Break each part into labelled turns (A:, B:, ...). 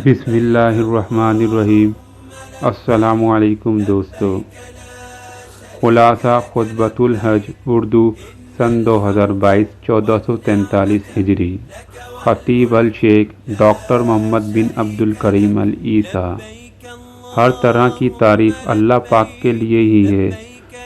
A: بسم اللہ الرحمن الرحیم۔ السلام علیکم دوستو۔ خلاصہ خطبۃ الحج اردو سن 2022 1443 ہجری۔ خطیب الشیخ ڈاکٹر محمد بن عبد الکریم العیسیٰ۔ ہر طرح کی تعریف اللہ پاک کے لیے ہی ہے،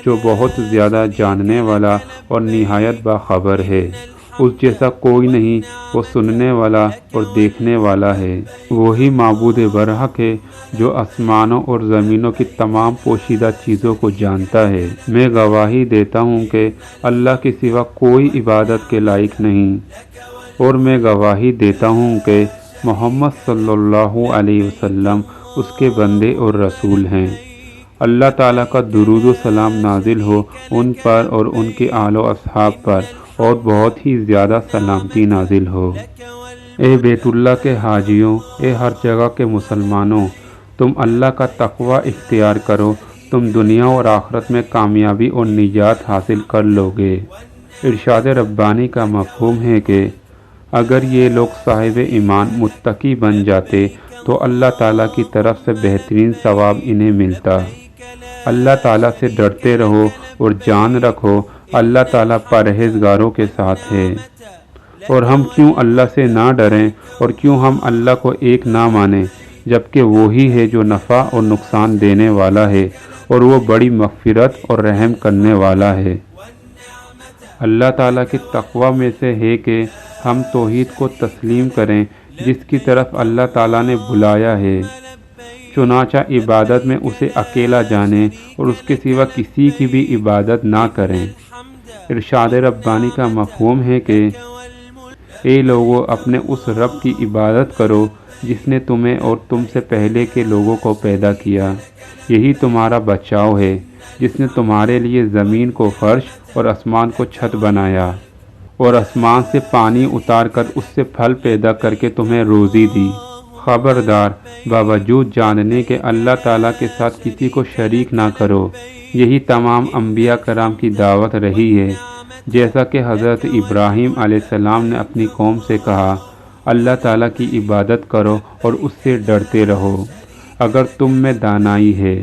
A: جو بہت زیادہ جاننے والا اور نہایت باخبر ہے۔ اس جیسا کوئی نہیں، وہ سننے والا اور دیکھنے والا ہے۔ وہی معبود برحق ہے جو آسمانوں اور زمینوں کی تمام پوشیدہ چیزوں کو جانتا ہے۔ میں گواہی دیتا ہوں کہ اللہ کے سوا کوئی عبادت کے لائق نہیں، اور میں گواہی دیتا ہوں کہ محمد صلی اللہ علیہ وسلم اس کے بندے اور رسول ہیں۔ اللہ تعالیٰ کا درود و سلام نازل ہو ان پر اور ان کے آل و اصحاب پر، اور بہت ہی زیادہ سلامتی نازل ہو۔ اے بیت اللہ کے حاجیوں، اے ہر جگہ کے مسلمانوں، تم اللہ کا تقوی اختیار کرو، تم دنیا اور آخرت میں کامیابی اور نجات حاصل کر لو گے۔ ارشاد ربانی کا مفہوم ہے کہ اگر یہ لوگ صاحب ایمان متقی بن جاتے تو اللہ تعالیٰ کی طرف سے بہترین ثواب انہیں ملتا۔ اللہ تعالیٰ سے ڈرتے رہو اور جان رکھو اللہ تعالیٰ پرہیزگاروں کے ساتھ ہے۔ اور ہم کیوں اللہ سے نہ ڈریں اور کیوں ہم اللہ کو ایک نہ مانیں، جبکہ وہی ہے جو نفع اور نقصان دینے والا ہے، اور وہ بڑی مغفرت اور رحم کرنے والا ہے۔ اللہ تعالیٰ کے تقوی میں سے ہے کہ ہم توحید کو تسلیم کریں جس کی طرف اللہ تعالیٰ نے بلایا ہے، چنانچہ عبادت میں اسے اکیلا جانیں اور اس کے سوا کسی کی بھی عبادت نہ کریں۔ ارشاد ربانی کا مفہوم ہے کہ اے لوگو، اپنے اس رب کی عبادت کرو جس نے تمہیں اور تم سے پہلے کے لوگوں کو پیدا کیا۔ یہی تمہارا بچاؤ ہے، جس نے تمہارے لیے زمین کو فرش اور آسمان کو چھت بنایا، اور آسمان سے پانی اتار کر اس سے پھل پیدا کر کے تمہیں روزی دی۔ خبردار، باوجود جاننے کے اللہ تعالیٰ کے ساتھ کسی کو شریک نہ کرو۔ یہی تمام انبیاء کرام کی دعوت رہی ہے۔ جیسا کہ حضرت ابراہیم علیہ السلام نے اپنی قوم سے کہا، اللہ تعالیٰ کی عبادت کرو اور اس سے ڈرتے رہو۔ اگر تم میں دانائی ہے،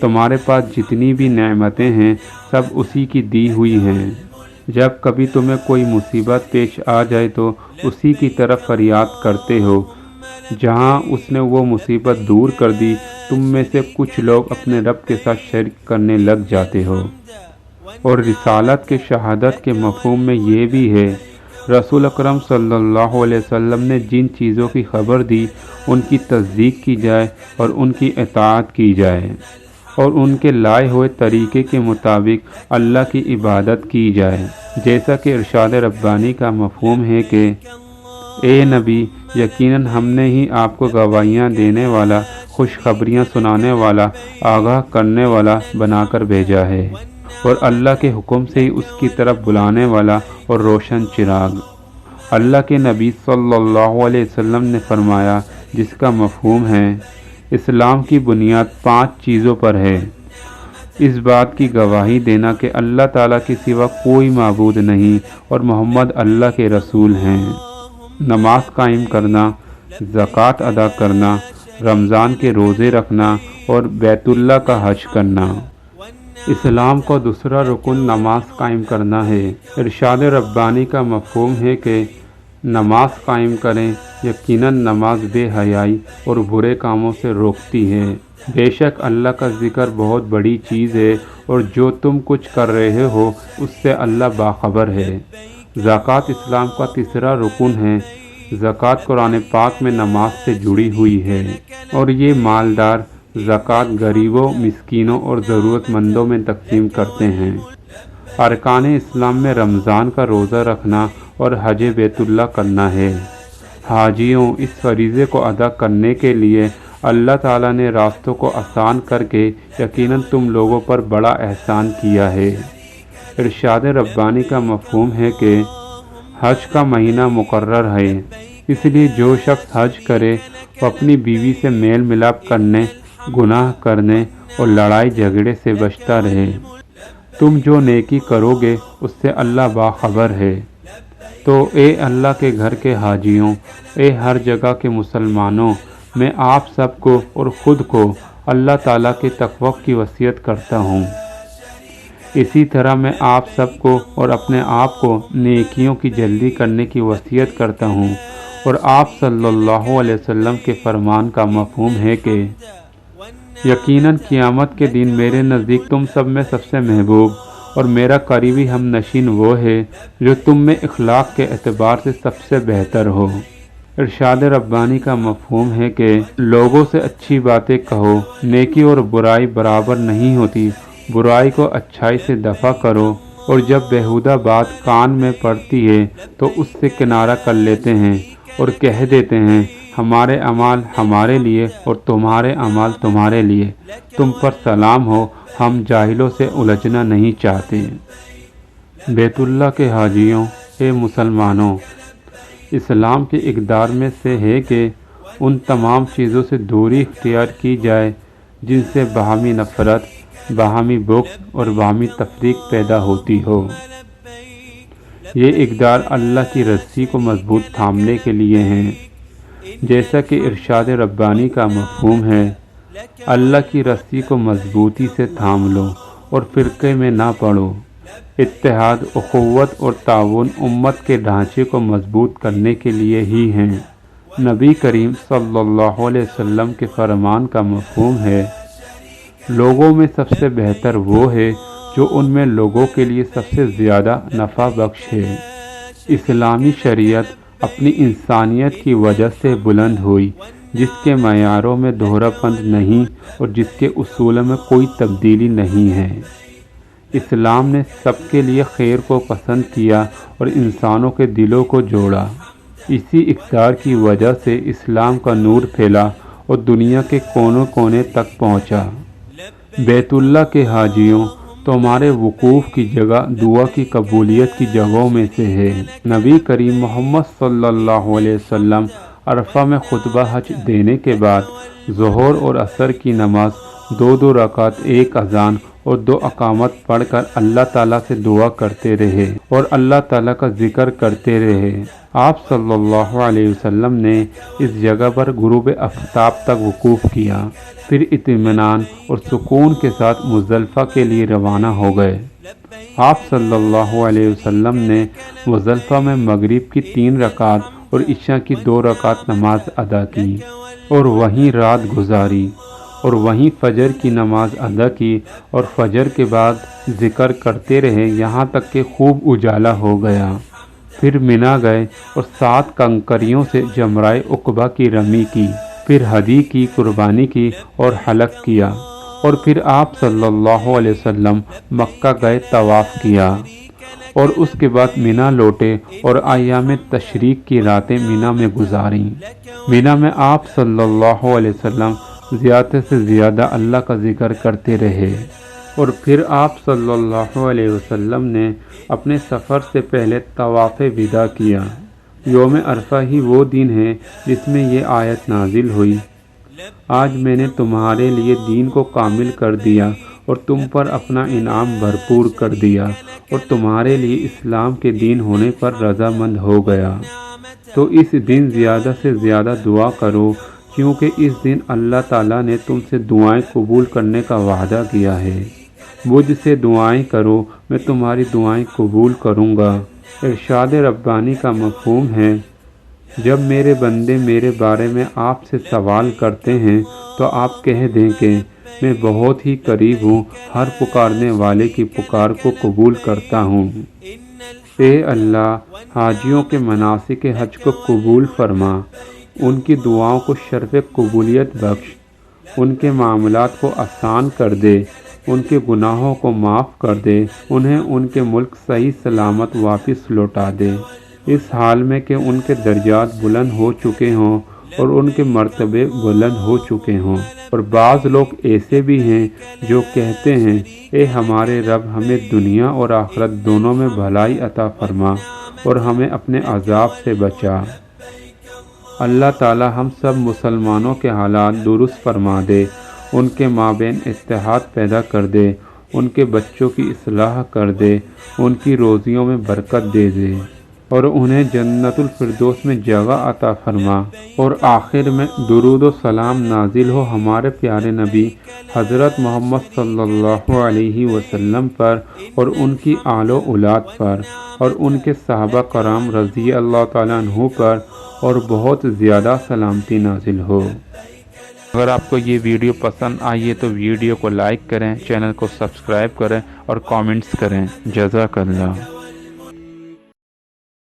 A: تمہارے پاس جتنی بھی نعمتیں ہیں سب اسی کی دی ہوئی ہیں۔ جب کبھی تمہیں کوئی مصیبت پیش آ جائے تو اسی کی طرف فریاد کرتے ہو۔ جہاں اس نے وہ مصیبت دور کر دی، تم میں سے کچھ لوگ اپنے رب کے ساتھ شرک کرنے لگ جاتے ہو۔ اور رسالت کے شہادت کے مفہوم میں یہ بھی ہے، رسول اکرم صلی اللہ علیہ وسلم نے جن چیزوں کی خبر دی ان کی تصدیق کی جائے اور ان کی اطاعت کی جائے، اور ان کے لائے ہوئے طریقے کے مطابق اللہ کی عبادت کی جائے۔ جیسا کہ ارشاد ربانی کا مفہوم ہے کہ اے نبی، یقیناً ہم نے ہی آپ کو گواہیاں دینے والا، خوشخبریاں سنانے والا، آگاہ کرنے والا بنا کر بھیجا ہے، اور اللہ کے حکم سے ہی اس کی طرف بلانے والا اور روشن چراغ۔ اللہ کے نبی صلی اللہ علیہ وسلم نے فرمایا، جس کا مفہوم ہے اسلام کی بنیاد 5 چیزوں پر ہے۔ اس بات کی گواہی دینا کہ اللہ تعالیٰ کے سوا کوئی معبود نہیں اور محمد اللہ کے رسول ہیں، نماز قائم کرنا، زکوٰۃ ادا کرنا، رمضان کے روزے رکھنا اور بیت اللہ کا حج کرنا۔ اسلام کا دوسرا رکن نماز قائم کرنا ہے۔ ارشاد ربانی کا مفہوم ہے کہ نماز قائم کریں، یقیناً نماز بے حیائی اور برے کاموں سے روکتی ہے۔ بے شک اللہ کا ذکر بہت بڑی چیز ہے، اور جو تم کچھ کر رہے ہو اس سے اللہ باخبر ہے۔ زکوٰۃ اسلام کا تیسرا رکن ہے۔ زکوٰۃ قرآن پاک میں نماز سے جڑی ہوئی ہے، اور یہ مالدار زکوٰۃ غریبوں، مسکینوں اور ضرورت مندوں میں تقسیم کرتے ہیں۔ ارکان اسلام میں رمضان کا روزہ رکھنا اور حج بیت اللہ کرنا ہے۔ حاجیوں، اس فریضے کو ادا کرنے کے لیے اللہ تعالیٰ نے راستوں کو آسان کر کے یقیناً تم لوگوں پر بڑا احسان کیا ہے۔ ارشاد ربانی کا مفہوم ہے کہ حج کا مہینہ مقرر ہے، اس لیے جو شخص حج کرے وہ اپنی بیوی سے میل ملاپ کرنے، گناہ کرنے اور لڑائی جھگڑے سے بچتا رہے۔ تم جو نیکی کرو گے اس سے اللہ باخبر ہے۔ تو اے اللہ کے گھر کے حاجیوں، اے ہر جگہ کے مسلمانوں، میں آپ سب کو اور خود کو اللہ تعالیٰ کے تقوی کی وصیت کرتا ہوں۔ اسی طرح میں آپ سب کو اور اپنے آپ کو نیکیوں کی جلدی کرنے کی وصیت کرتا ہوں، اور آپ صلی اللہ علیہ وسلم کے فرمان کا مفہوم ہے کہ یقیناً قیامت کے دن میرے نزدیک تم سب میں سب سے محبوب اور میرا قریبی ہم نشین وہ ہے جو تم میں اخلاق کے اعتبار سے سب سے بہتر ہو۔ ارشاد ربانی کا مفہوم ہے کہ لوگوں سے اچھی باتیں کہو، نیکی اور برائی برابر نہیں ہوتی، برائی کو اچھائی سے دفع کرو، اور جب بیہودہ بات کان میں پڑتی ہے تو اس سے کنارہ کر لیتے ہیں اور کہہ دیتے ہیں ہمارے اعمال ہمارے لیے اور تمہارے اعمال تمہارے لیے، تم پر سلام ہو، ہم جاہلوں سے الجھنا نہیں چاہتے۔ بیت اللہ کے حاجیوں، اے مسلمانوں، اسلام کے اقدار میں سے ہے کہ ان تمام چیزوں سے دوری اختیار کی جائے جن سے باہمی نفرت، باہمی بغض اور باہمی تفریق پیدا ہوتی ہو۔ یہ اقدار اللہ کی رسی کو مضبوط تھامنے کے لیے ہیں، جیسا کہ ارشاد ربانی کا مفہوم ہے، اللہ کی رسی کو مضبوطی سے تھام لو اور فرقے میں نہ پڑو۔ اتحاد، اخوت اور تعاون امت کے ڈھانچے کو مضبوط کرنے کے لیے ہی ہیں۔ نبی کریم صلی اللہ علیہ وسلم کے فرمان کا مفہوم ہے، لوگوں میں سب سے بہتر وہ ہے جو ان میں لوگوں کے لیے سب سے زیادہ نفع بخش ہے۔ اسلامی شریعت اپنی انسانیت کی وجہ سے بلند ہوئی، جس کے معیاروں میں دوہرا پن نہیں اور جس کے اصولوں میں کوئی تبدیلی نہیں ہے۔ اسلام نے سب کے لیے خیر کو پسند کیا اور انسانوں کے دلوں کو جوڑا۔ اسی اقدار کی وجہ سے اسلام کا نور پھیلا اور دنیا کے کونے کونے تک پہنچا۔ بیت اللہ کے حاجیوں، تمہارے وقوف کی جگہ دعا کی قبولیت کی جگہوں میں سے ہے۔ نبی کریم محمد صلی اللہ علیہ وسلم عرفہ میں خطبہ حج دینے کے بعد ظہر اور عصر کی نماز 2 رکعت، 1 اذان اور 2 اقامت پڑھ کر اللہ تعالیٰ سے دعا کرتے رہے اور اللہ تعالیٰ کا ذکر کرتے رہے۔ آپ صلی اللہ علیہ وسلم نے اس جگہ پر غروب آفتاب تک وقوف کیا، پھر اطمینان اور سکون کے ساتھ مزدلفہ کے لیے روانہ ہو گئے۔ آپ صلی اللہ علیہ وسلم نے مزدلفہ میں مغرب کی 3 رکعت اور عشاء کی 2 رکعت نماز ادا کی اور وہیں رات گزاری، اور وہیں فجر کی نماز ادا کی اور فجر کے بعد ذکر کرتے رہے یہاں تک کہ خوب اجالا ہو گیا۔ پھر مینا گئے اور 7 کنکریوں سے جمرۂ عقبہ کی رمی کی، پھر ہدی کی قربانی کی اور حلق کیا، اور پھر آپ صلی اللہ علیہ وسلم مکہ گئے، طواف کیا، اور اس کے بعد مینا لوٹے اور ایام تشریق کی راتیں مینا میں گزاریں۔ مینا میں آپ صلی اللہ علیہ وسلم زیادہ سے زیادہ اللہ کا ذکر کرتے رہے، اور پھر آپ صلی اللہ علیہ وسلم نے اپنے سفر سے پہلے طواف وداع کیا۔ یوم عرفہ ہی وہ دن ہے جس میں یہ آیت نازل ہوئی، آج میں نے تمہارے لیے دین کو کامل کر دیا اور تم پر اپنا انعام بھرپور کر دیا اور تمہارے لیے اسلام کے دین ہونے پر رضامند ہو گیا۔ تو اس دن زیادہ سے زیادہ دعا کرو، کیونکہ اس دن اللہ تعالیٰ نے تم سے دعائیں قبول کرنے کا وعدہ کیا ہے۔ مجھ سے دعائیں کرو، میں تمہاری دعائیں قبول کروں گا۔ ارشاد ربانی کا مفہوم ہے، جب میرے بندے میرے بارے میں آپ سے سوال کرتے ہیں تو آپ کہہ دیں کہ میں بہت ہی قریب ہوں، ہر پکارنے والے کی پکار کو قبول کرتا ہوں۔ اے اللہ، حاجیوں کے مناسک حج کو قبول فرما، ان کی دعاؤں کو شرف قبولیت بخش، ان کے معاملات کو آسان کر دے، ان کے گناہوں کو معاف کر دے، انہیں ان کے ملک صحیح سلامت واپس لوٹا دے، اس حال میں کہ ان کے درجات بلند ہو چکے ہوں اور ان کے مرتبے بلند ہو چکے ہوں۔ اور بعض لوگ ایسے بھی ہیں جو کہتے ہیں، اے ہمارے رب، ہمیں دنیا اور آخرت دونوں میں بھلائی عطا فرما اور ہمیں اپنے عذاب سے بچا۔ اللہ تعالی ہم سب مسلمانوں کے حالات درست فرما دے، ان کے مابین اتحاد پیدا کر دے، ان کے بچوں کی اصلاح کر دے، ان کی روزیوں میں برکت دے دے۔ اور انہیں جنت الفردوس میں جگہ عطا فرما۔ اور آخر میں درود و سلام نازل ہو ہمارے پیارے نبی حضرت محمد صلی اللہ علیہ وسلم پر اور ان کی آل و اولاد پر اور ان کے صحابہ کرام رضی اللہ تعالیٰ عنہ پر، اور بہت زیادہ سلامتی نازل ہو۔ اگر آپ کو یہ ویڈیو پسند آئی ہے تو ویڈیو کو لائک کریں، چینل کو سبسکرائب کریں اور کامنٹس کریں۔ جزاک اللہ۔